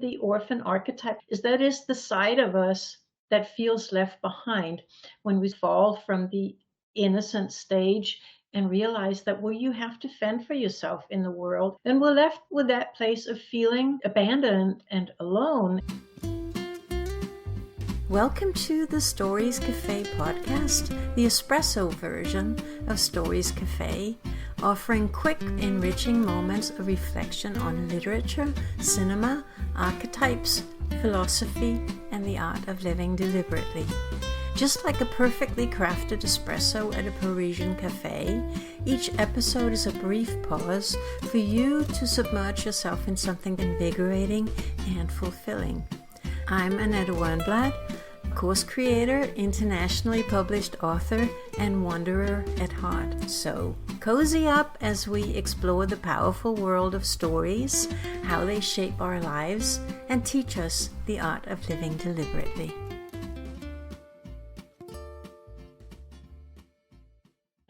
The orphan archetype is the side of us that feels left behind when we fall from the innocent stage and realize that, well, you have to fend for yourself in the world. And we're left with that place of feeling abandoned and alone. Welcome to the Stories Cafe podcast, the espresso version of Stories Cafe, offering quick, enriching moments of reflection on literature, cinema, archetypes, philosophy, and the art of living deliberately. Just like a perfectly crafted espresso at a Parisian cafe, each episode is a brief pause for you to submerge yourself in something invigorating and fulfilling. I'm Annette Wernblad, course creator, internationally published author, and wanderer at heart. So, cozy up as we explore the powerful world of stories, how they shape our lives, and teach us the art of living deliberately.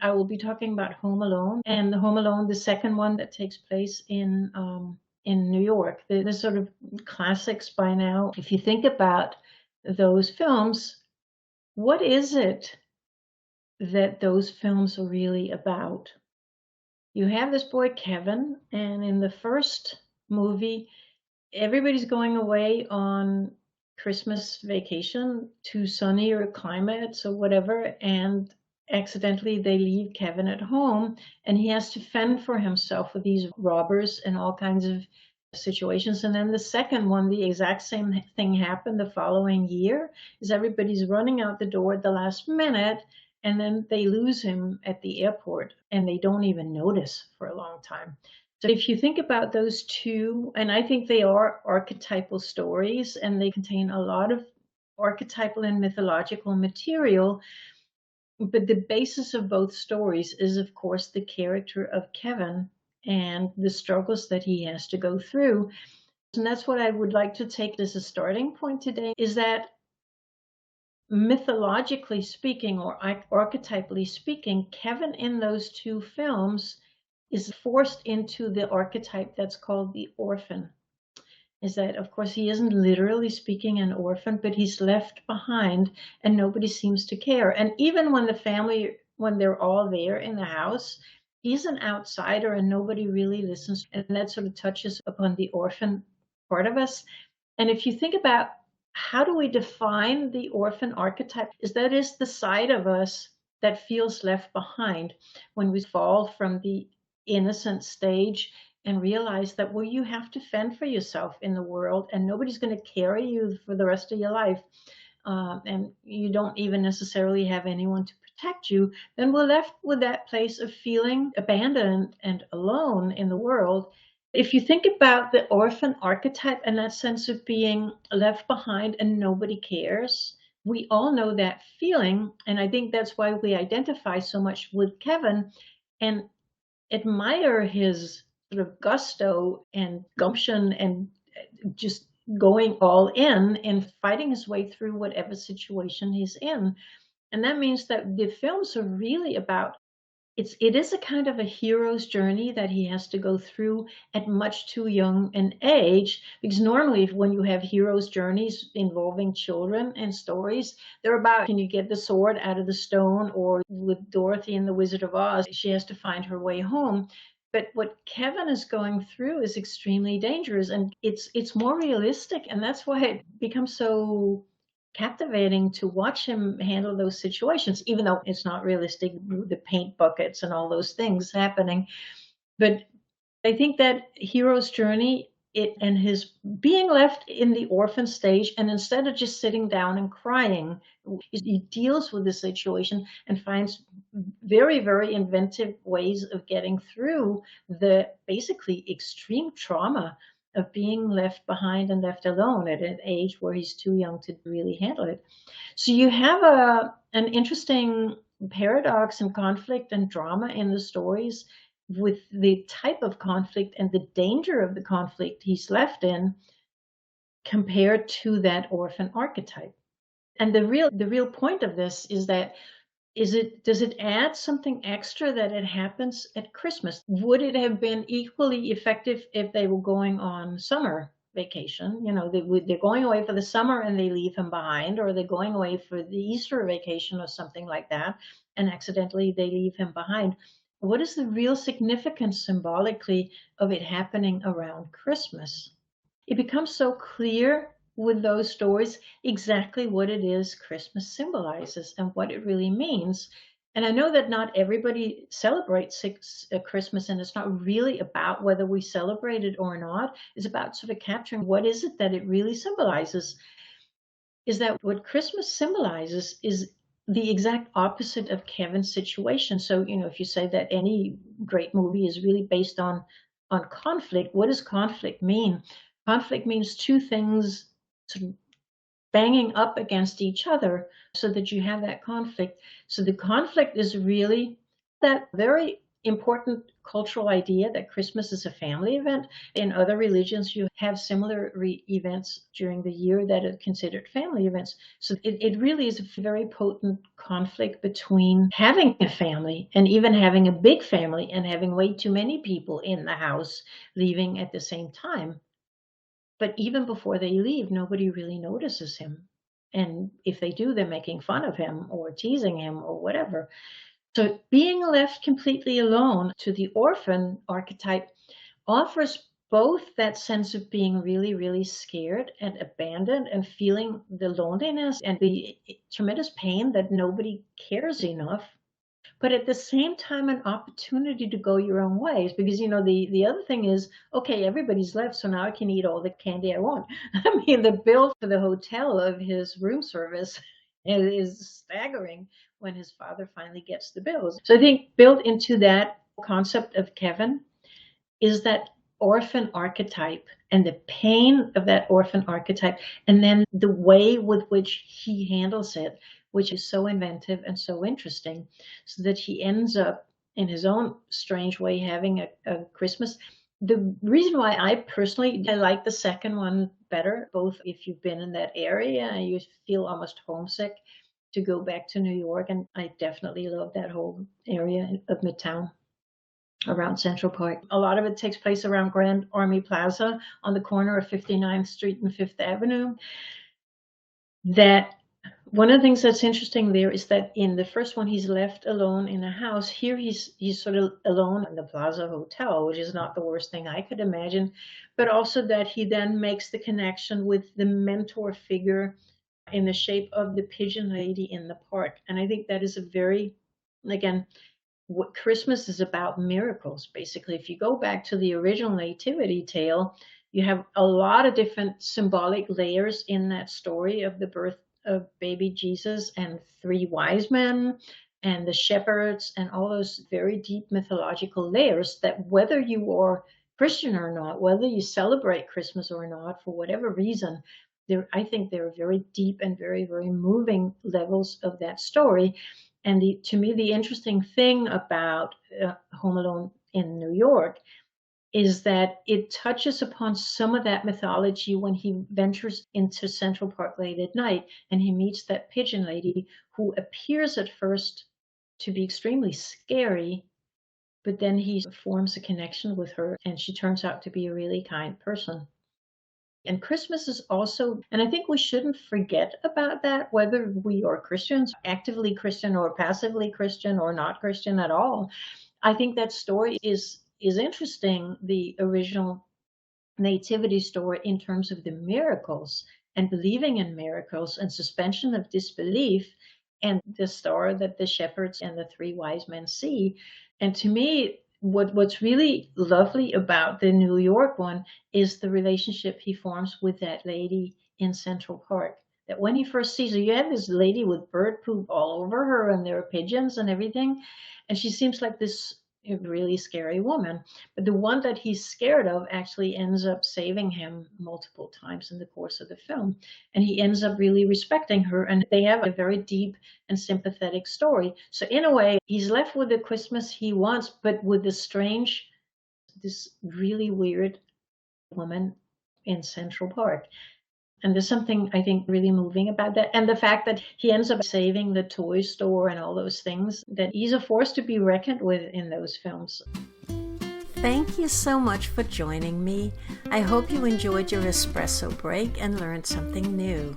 I will be talking about Home Alone, and the Home Alone, the second one that takes place in New York. They're sort of classics by now. If you think about those films, what is it that those films are really about? You have this boy Kevin, and in the first movie, everybody's going away on Christmas vacation to sunnier climates or whatever, and accidentally they leave Kevin at home, and he has to fend for himself with these robbers and all kinds of situations. And then the second one, the exact same thing happened the following year, is everybody's running out the door at the last minute, and then they lose him at the airport, and they don't even notice for a long time. So if you think about those two, and I think they are archetypal stories, and they contain a lot of archetypal and mythological material, but the basis of both stories is, of course, the character of Kevin and the struggles that he has to go through. And that's what I would like to take as a starting point today, is that mythologically speaking, or archetypally speaking, Kevin in those two films is forced into the archetype that's called the orphan. Is that, of course, he isn't literally speaking an orphan, but he's left behind and nobody seems to care. And even when the family, when they're all there in the house, he's an outsider and nobody really listens. And that sort of touches upon the orphan part of us. And if you think about how do we define the orphan archetype, is the side of us that feels left behind when we fall from the innocent stage and realize that, well, you have to fend for yourself in the world and nobody's going to carry you for the rest of your life. And you don't even necessarily have anyone to protect you. Then we're left with that place of feeling abandoned and alone in the world. If you think about the orphan archetype and that sense of being left behind and nobody cares, we all know that feeling. And I think that's why we identify so much with Kevin and admire his sort of gusto and gumption and just going all in and fighting his way through whatever situation he's in. And that means that the films are really about, it is a kind of a hero's journey that he has to go through at much too young an age, because normally when you have hero's journeys involving children and stories, they're about, can you get the sword out of the stone, or with Dorothy in The Wizard of Oz, she has to find her way home. But what Kevin is going through is extremely dangerous, and it's more realistic, and that's why it becomes so captivating to watch him handle those situations, even though it's not realistic, the paint buckets and all those things happening. But I think that hero's journey, and his being left in the orphan stage, and instead of just sitting down and crying, he deals with the situation and finds very, very inventive ways of getting through the basically extreme trauma of being left behind and left alone at an age where he's too young to really handle it. So you have an interesting paradox and conflict and drama in the stories with the type of conflict and the danger of the conflict he's left in compared to that orphan archetype. And the real point of this is that, does it add something extra that it happens at Christmas? Would it have been equally effective if they were going on summer vacation. They're going away for the summer and they leave him behind, or they're going away for the Easter vacation or something like that, and accidentally they leave him behind. What is the real significance symbolically of it happening around Christmas? It becomes so clear with those stories exactly what it is Christmas symbolizes and what it really means. And I know that not everybody celebrates Christmas, and it's not really about whether we celebrate it or not. It's about sort of capturing what is it that it really symbolizes. Is that what Christmas symbolizes is the exact opposite of Kevin's situation. So, if you say that any great movie is really based on conflict, what does conflict mean? Conflict means two things sort of banging up against each other so that you have that conflict. So the conflict is really that very important cultural idea that Christmas is a family event. In other religions, you have similar events during the year that are considered family events. So it really is a very potent conflict between having a family and even having a big family and having way too many people in the house leaving at the same time. But even before they leave, nobody really notices him. And if they do, they're making fun of him or teasing him or whatever. So being left completely alone to the orphan archetype offers both that sense of being really, really scared and abandoned and feeling the loneliness and the tremendous pain that nobody cares enough, but at the same time an opportunity to go your own ways, because the other thing is, okay, everybody's left, so now I can eat all the candy I want. I mean, the bill for the hotel of his room service is staggering when his father finally gets the bills. So I think built into that concept of Kevin is that orphan archetype and the pain of that orphan archetype, and then the way with which he handles it, which is so inventive and so interesting, so that he ends up in his own strange way having a Christmas. The reason why I like the second one better, both if you've been in that area and you feel almost homesick to go back to New York, and I definitely love that whole area of Midtown around Central Park. A lot of it takes place around Grand Army Plaza on the corner of 59th Street and Fifth Avenue. That one of the things that's interesting there is that in the first one, he's left alone in a house. Here, he's sort of alone in the Plaza Hotel, which is not the worst thing I could imagine, but also that he then makes the connection with the mentor figure in the shape of the pigeon lady in the park. And I think that is a very, again, what Christmas is about, miracles. Basically, if you go back to the original nativity tale, you have a lot of different symbolic layers in that story of the birth of baby Jesus and three wise men and the shepherds and all those very deep mythological layers that whether you are Christian or not, whether you celebrate Christmas or not, for whatever reason, I think there are very deep and very, very moving levels of that story. And to me, the interesting thing about Home Alone in New York is that it touches upon some of that mythology when he ventures into Central Park late at night and he meets that pigeon lady who appears at first to be extremely scary, but then he forms a connection with her and she turns out to be a really kind person. And Christmas is also, and I think we shouldn't forget about that, whether we are Christians, actively Christian or passively Christian or not Christian at all. I think that story is interesting, the original nativity story, in terms of the miracles and believing in miracles and suspension of disbelief and the star that the shepherds and the three wise men see. And to me, what's really lovely about the New York one is the relationship he forms with that lady in Central Park. That when he first sees her, you have this lady with bird poop all over her and there are pigeons and everything. And she seems like this really scary woman. But the one that he's scared of actually ends up saving him multiple times in the course of the film. And he ends up really respecting her. And they have a very deep and sympathetic story. So in a way, he's left with the Christmas he wants, but with this really weird woman in Central Park. And there's something, I think, really moving about that. And the fact that he ends up saving the toy store and all those things, that he's a force to be reckoned with in those films. Thank you so much for joining me. I hope you enjoyed your espresso break and learned something new.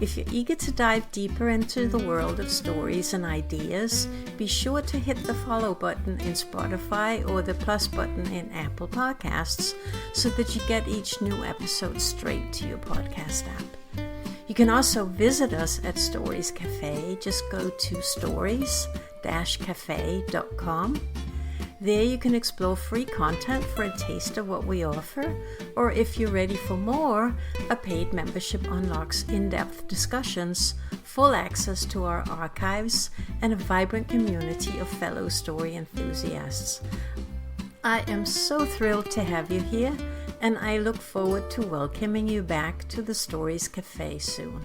If you're eager to dive deeper into the world of stories and ideas, be sure to hit the follow button in Spotify or the plus button in Apple Podcasts so that you get each new episode straight to your podcast app. You can also visit us at Stories Cafe. Just go to stories-cafe.com. There you can explore free content for a taste of what we offer, or if you're ready for more, a paid membership unlocks in-depth discussions, full access to our archives, and a vibrant community of fellow story enthusiasts. I am so thrilled to have you here, and I look forward to welcoming you back to the Stories Cafe soon.